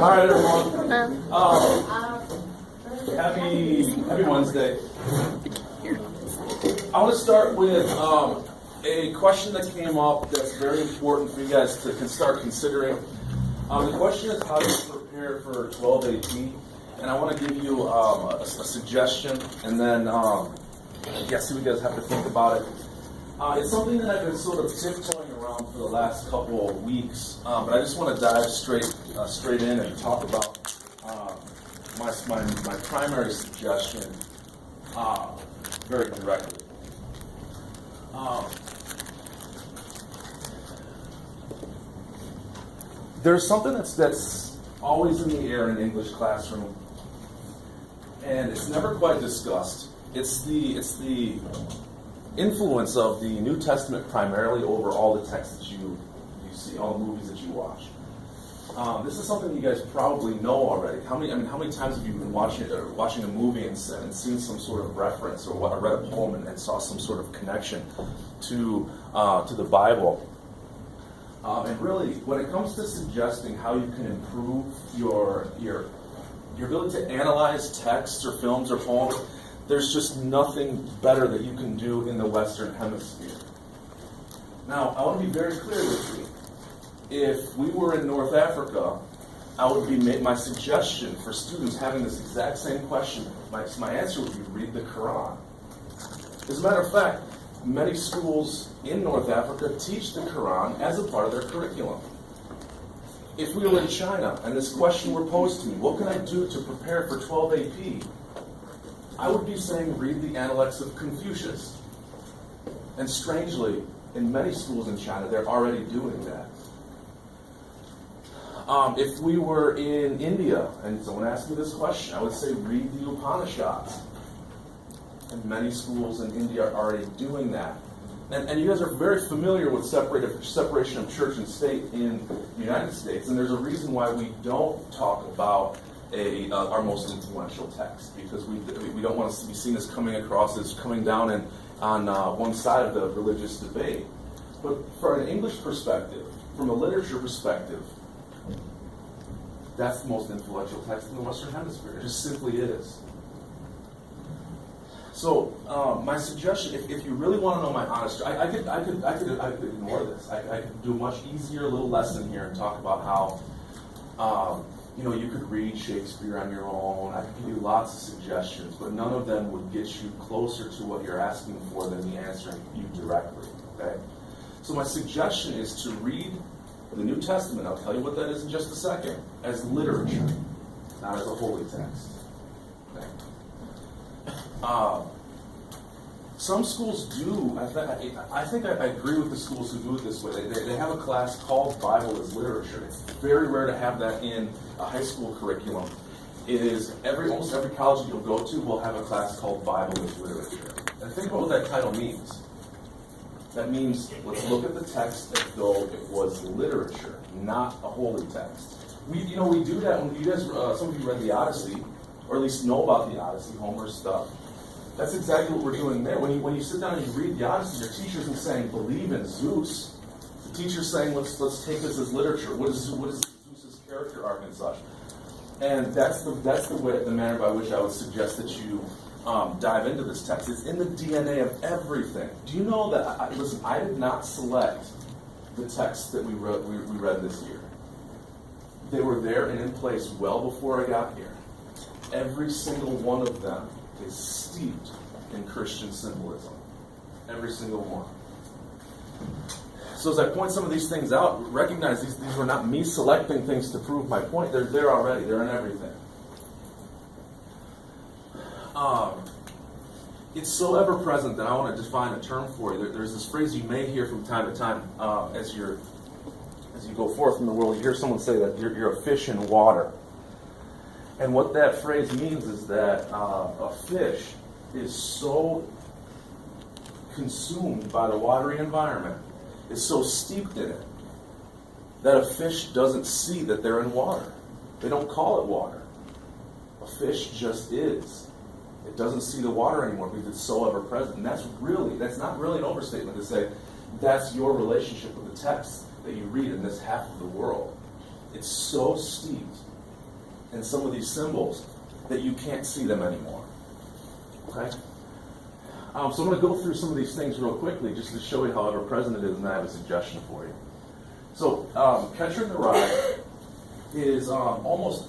right, everyone. Happy Wednesday. I want to start with a question that came up that's very important for you guys to start considering. The question is how you prepare for 12 AP, and I want to give you a suggestion, and then see what you guys have to think about it. It's something that I've been sort of tiptoeing around for the last couple of weeks, but I just want to dive straight in and talk about my primary suggestion very directly. There's something that's always in the air in an English classroom, and it's never quite discussed. It's the influence of the New Testament primarily over all the texts that you see, all the movies that you watch. This is something you guys probably know already. How many times have you been watching a movie and seen some sort of reference, or read a poem and saw some sort of connection to the Bible? And really, when it comes to suggesting how you can improve your ability to analyze texts or films or poems, there's just nothing better that you can do in the Western Hemisphere. Now, I want to be very clear with you. If we were in North Africa, my suggestion for students having this exact same question, my answer would be read the Quran. As a matter of fact, many schools in North Africa teach the Quran as a part of their curriculum. If we were in China and this question were posed to me, what can I do to prepare for 12 AP? I would be saying read the Analects of Confucius. And strangely, in many schools in China, they're already doing that. If we were in India and someone asked me this question, I would say read the Upanishads. And many schools in India are already doing that. And you guys are very familiar with separation of church and state in the United States, and there's a reason why we don't talk about our most influential text, because we don't want to be seen as coming across as coming down on one side of the religious debate. But from an English perspective, from a literature perspective, that's the most influential text in the Western Hemisphere. It just simply is. So my suggestion, if you really want to know my honest, I could ignore this. I could do a much easier little lesson here and talk about how you could read Shakespeare on your own. I could give you lots of suggestions, but none of them would get you closer to what you're asking for than me answering you directly. Okay? So my suggestion is to read the New Testament, I'll tell you what that is in just a second, as literature, not as a holy text. Okay? Some schools do, I think I agree with the schools who do it this way. They have a class called Bible as Literature. It's very rare to have that in a high school curriculum. It is almost every college you'll go to will have a class called Bible as Literature. And think about what that title means. That means let's look at the text as though it was literature, not a holy text. We do that when you guys, some of you read the Odyssey, or at least know about the Odyssey, Homer's stuff. That's exactly what we're doing there. When you sit down and you read the Odyssey, your teacher isn't saying believe in Zeus. The teacher's saying let's take this as literature. What is Zeus's character arc and such? And that's the manner by which I would suggest that you dive into this text. It's in the DNA of everything. Do you know that? I did not select the texts that we read this year. They were there and in place well before I got here. Every single one of them is steeped in Christian symbolism. Every single one. So as I point some of these things out, recognize these were not me selecting things to prove my point. They're there already. They're in everything. It's so ever present that I want to define a term for you. There's this phrase you may hear from time to time as you go forth in the world. You hear someone say that you're a fish in water. And what that phrase means is that a fish is so consumed by the watery environment, is so steeped in it, that a fish doesn't see that they're in water. They don't call it water. A fish just is. It doesn't see the water anymore because it's so ever present. And that's not really an overstatement to say that's your relationship with the text that you read in this half of the world. It's so steeped and some of these symbols that you can't see them anymore. Okay? So I'm going to go through some of these things real quickly just to show you how ever-present it is, and I have a suggestion for you. So, Catcher in the Rye is almost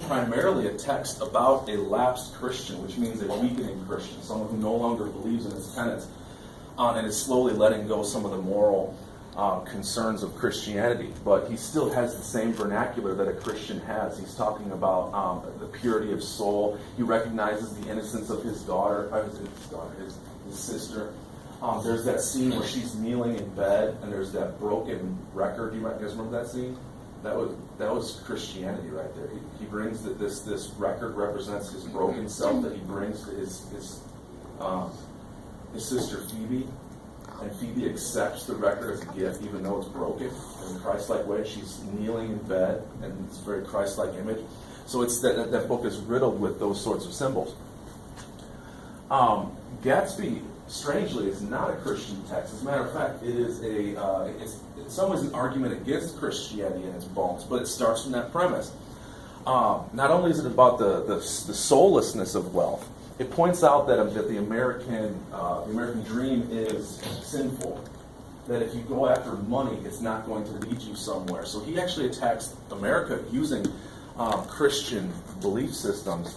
primarily a text about a lapsed Christian, which means a weakening Christian, someone who no longer believes in its tenets, and is slowly letting go some of the moral concerns of Christianity. But he still has the same vernacular that a Christian has. He's talking about the purity of soul. He recognizes the innocence of his his sister. There's that scene where she's kneeling in bed, and there's that broken record. You guys remember that scene? That was Christianity right there. He brings that this record represents his broken self that he brings to his sister Phoebe, and Phoebe accepts the record as a gift, even though it's broken. In a Christ-like way, she's kneeling in bed, and it's a very Christ-like image. So it's that book is riddled with those sorts of symbols. Gatsby, strangely, is not a Christian text. As a matter of fact, it is it's in some ways an argument against Christianity in its bones, but it starts from that premise. Not only is it about the soullessness of wealth, it points out that the American dream is sinful. That if you go after money, it's not going to lead you somewhere. So he actually attacks America using Christian belief systems.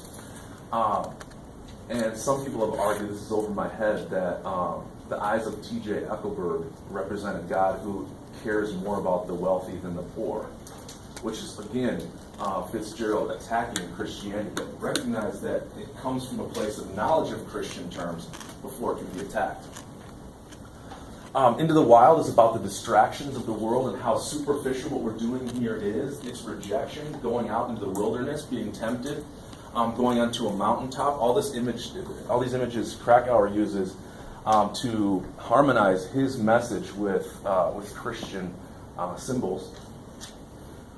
And some people have argued, this is over my head, that the eyes of T.J. Eichelberg represent a God who cares more about the wealthy than the poor, which is, again, Fitzgerald attacking Christianity, but recognize that it comes from a place of knowledge of Christian terms before it can be attacked. Into the Wild is about the distractions of the world and how superficial what we're doing here is. It's rejection, going out into the wilderness, being tempted, going onto a mountaintop. All these images Krakauer uses to harmonize his message with Christian symbols.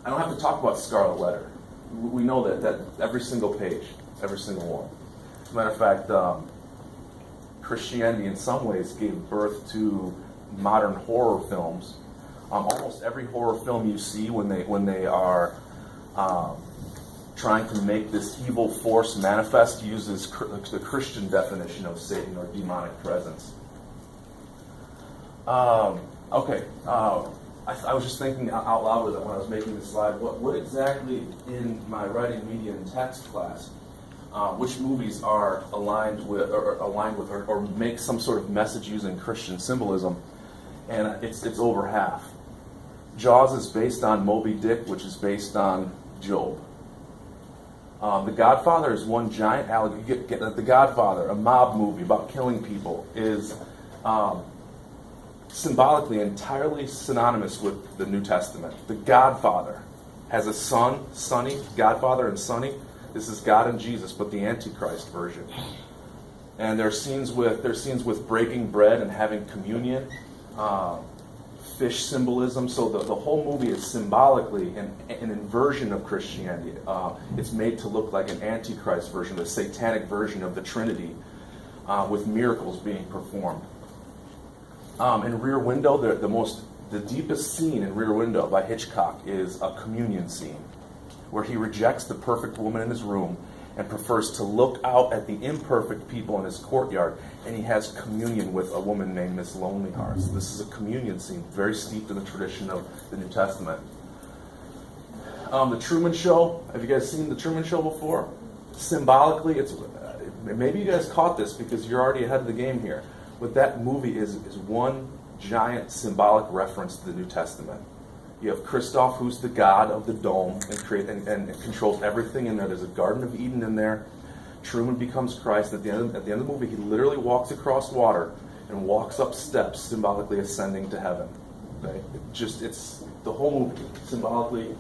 I don't have to talk about Scarlet Letter. We know that every single page, every single one. As a matter of fact, Christianity in some ways gave birth to modern horror films. Almost every horror film you see when they are trying to make this evil force manifest uses the Christian definition of Satan or demonic presence. I was just thinking out loud with it when I was making this slide. What exactly in my writing, media, and text class, which movies are aligned with or make some sort of message using Christian symbolism? And it's over half. Jaws is based on Moby Dick, which is based on Job. The Godfather is one giant allegory. The Godfather, a mob movie about killing people, is symbolically entirely synonymous with the New Testament. The Godfather has a son, Sonny, Godfather and Sonny. This is God and Jesus, but the Antichrist version. And there are scenes with breaking bread and having communion, fish symbolism. So the whole movie is symbolically an inversion of Christianity. It's made to look like an Antichrist version, the satanic version of the Trinity, with miracles being performed. In Rear Window, the deepest scene in Rear Window by Hitchcock is a communion scene, where he rejects the perfect woman in his room and prefers to look out at the imperfect people in his courtyard, and he has communion with a woman named Miss Lonely Hearts. This is a communion scene, very steeped in the tradition of the New Testament. The Truman Show, have you guys seen The Truman Show before? Symbolically, maybe you guys caught this because you're already ahead of the game here. What that movie is one giant symbolic reference to the New Testament. You have Christoph, who's the god of the dome and controls everything in there. There's a Garden of Eden in there. Truman becomes Christ. At the end of the movie, he literally walks across water and walks up steps, symbolically ascending to heaven. Okay? It's the whole movie, symbolically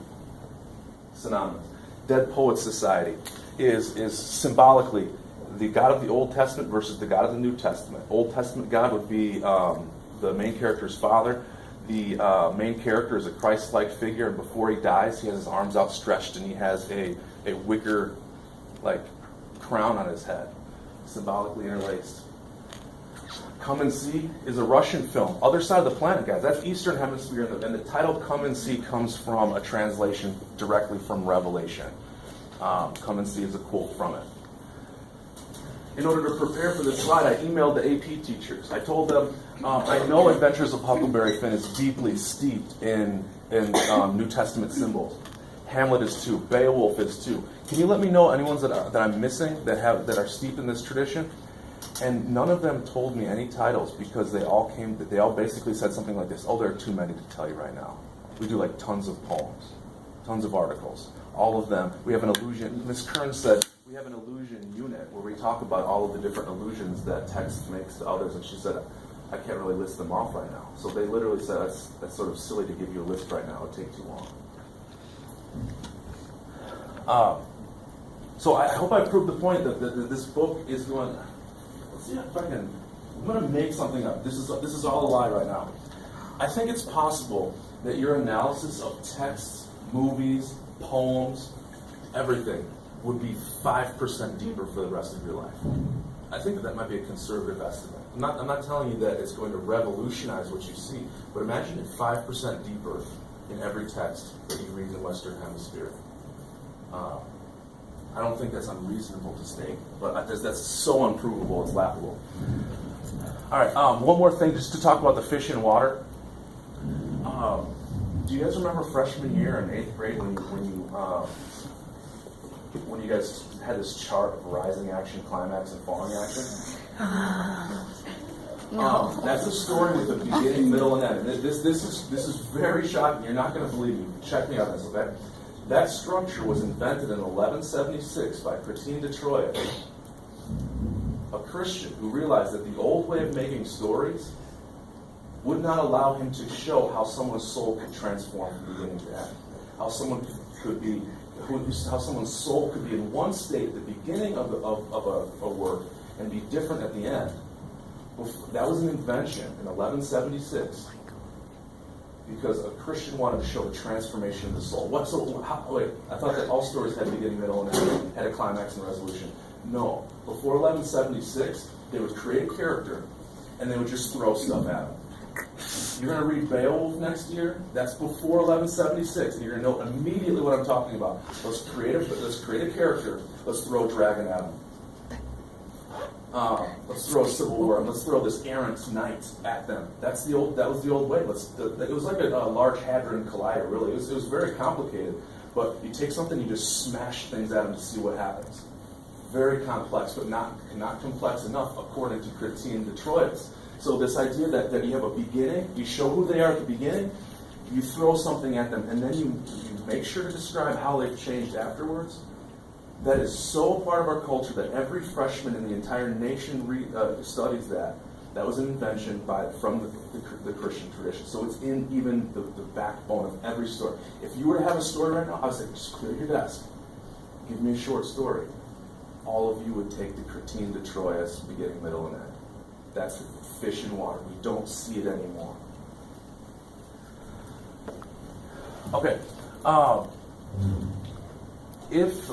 synonymous. Dead Poets Society is symbolically the God of the Old Testament versus the God of the New Testament. Old Testament God would be the main character's father. The main character is a Christ-like figure, and before he dies, he has his arms outstretched, and he has a wicker crown on his head, symbolically interlaced. Come and See is a Russian film. Other side of the planet, guys. That's Eastern Hemisphere, and the title Come and See comes from a translation directly from Revelation. come and see is a quote from it. In order to prepare for this slide, I emailed the AP teachers. I told them, I know Adventures of Huckleberry Finn is deeply steeped in New Testament symbols. Hamlet is too. Beowulf is too. Can you let me know any ones that I'm missing that are steeped in this tradition? And none of them told me any titles because they all basically said something like this: oh, there are too many to tell you right now. We do like tons of poems, tons of articles, all of them. We have an illusion. Ms. Kern said, we have an illusion unit where we talk about all of the different illusions that text makes to others, and she said, I can't really list them off right now. So they literally said, that's sort of silly to give you a list right now, it would take too long. So I hope I proved the point that this book is going, let's see if I can, I'm going to make something up. This is all a lie right now. I think it's possible that your analysis of texts, movies, poems, everything would be 5% deeper for the rest of your life. I think that might be a conservative estimate. I'm not telling you that it's going to revolutionize what you see, but imagine it 5% deeper in every text that you read in the Western Hemisphere. I don't think that's unreasonable to state, but that's so unprovable, it's laughable. All right, one more thing just to talk about the fish in water. Do you guys remember freshman year in 8th grade when you guys had this chart of rising action, climax, and falling action? No. That's a story with a beginning, middle, and end. This is very shocking. You're not going to believe me. Check me on this, okay? That structure was invented in 1176 by Chrétien de Troyes, a Christian who realized that the old way of making stories would not allow him to show how someone's soul could transform from beginning to end. How someone's soul could be in one state at the beginning of a work and be different at the end. That was an invention in 1176 because a Christian wanted to show the transformation of the soul. Wait, I thought that all stories had a beginning, middle, and end, had a climax and resolution. No. Before 1176, they would create a character and they would just throw stuff at him. You're going to read Beowulf next year. That's before 1176, and you're going to know immediately what I'm talking about. Let's create a character. Let's throw a dragon at him. Let's throw a civil war. Let's throw this errant knight at them. That was the old way. It was like a large hadron collider. Really, it was very complicated. But you take something, you just smash things at them to see what happens. Very complex, but not complex enough, according to Chrétien de Troyes. So this idea that you have a beginning, you show who they are at the beginning, you throw something at them, and then you make sure to describe how they've changed afterwards. That is so part of our culture that every freshman in the entire nation studies that. That was an invention from the Christian tradition. So it's in even the backbone of every story. If you were to have a story right now, I would say, just clear your desk. Give me a short story. All of you would take the Chrétien de Troyes beginning, middle, and end. That's fish in water. We don't see it anymore. Okay. If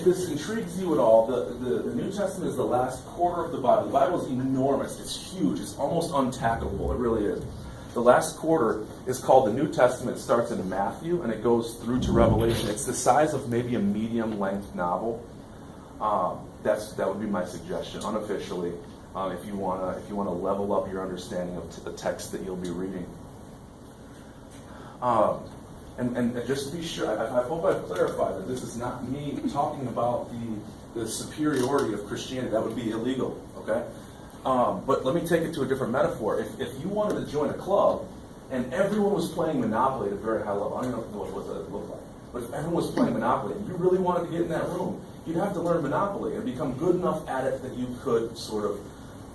this intrigues you at all, the New Testament is the last quarter of the Bible. The Bible is enormous. It's huge. It's almost untackable. It really is. The last quarter is called the New Testament. It starts in Matthew and it goes through to Revelation. It's the size of maybe a medium-length novel. That would be my suggestion, unofficially. If you want to level up your understanding of the text that you'll be reading. And just to be sure, I hope I've clarified that this is not me talking about the superiority of Christianity. That would be illegal, okay? But let me take it to a different metaphor. If you wanted to join a club and everyone was playing Monopoly at a very high level, I don't know what that would look like, but if everyone was playing Monopoly and you really wanted to get in that room, you'd have to learn Monopoly and become good enough at it that you could sort of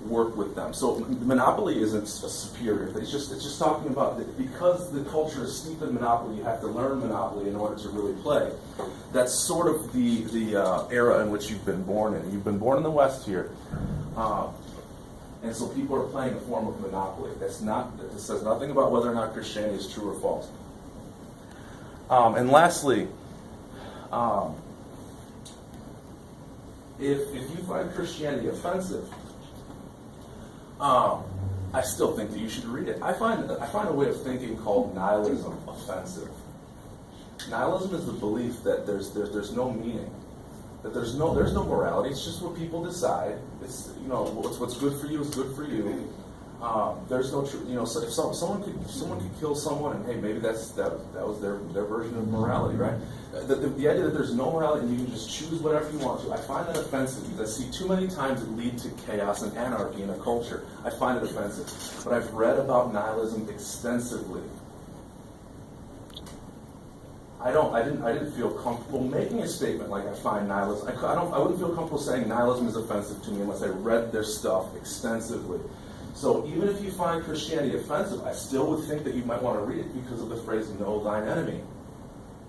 work with them. So Monopoly isn't a superior thing. It's just talking about that because the culture is steeped in Monopoly, you have to learn Monopoly in order to really play. That's sort of the era in which you've been born in. You've been born in the West here. And so people are playing a form of Monopoly. That says nothing about whether or not Christianity is true or false. And lastly, if you find Christianity offensive, I still think that you should read it. I find a way of thinking called nihilism offensive. Nihilism is the belief that there's no meaning, that there's no morality. It's just what people decide. It's what's good for you is good for you. There's no truth. So if someone could kill someone, and hey, maybe that was their version of morality, right? The idea that there's no morality and you can just choose whatever you want to, I find that offensive because I see too many times it lead to chaos and anarchy in a culture. I find it offensive. But I've read about nihilism extensively. I didn't feel comfortable making a statement like I find nihilism. I wouldn't feel comfortable saying nihilism is offensive to me unless I read their stuff extensively. So even if you find Christianity offensive, I still would think that you might want to read it because of the phrase "know thine enemy,"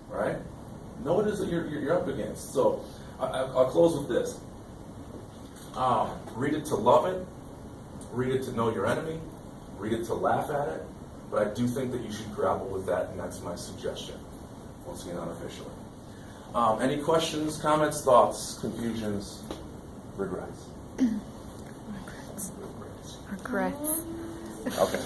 right? Know what it is that you're up against. So I'll close with this. Read it to love it. Read it to know your enemy. Read it to laugh at it. But I do think that you should grapple with that, and that's my suggestion. Once again, unofficially. Any questions, comments, thoughts, confusions, regrets? Regrets. Okay.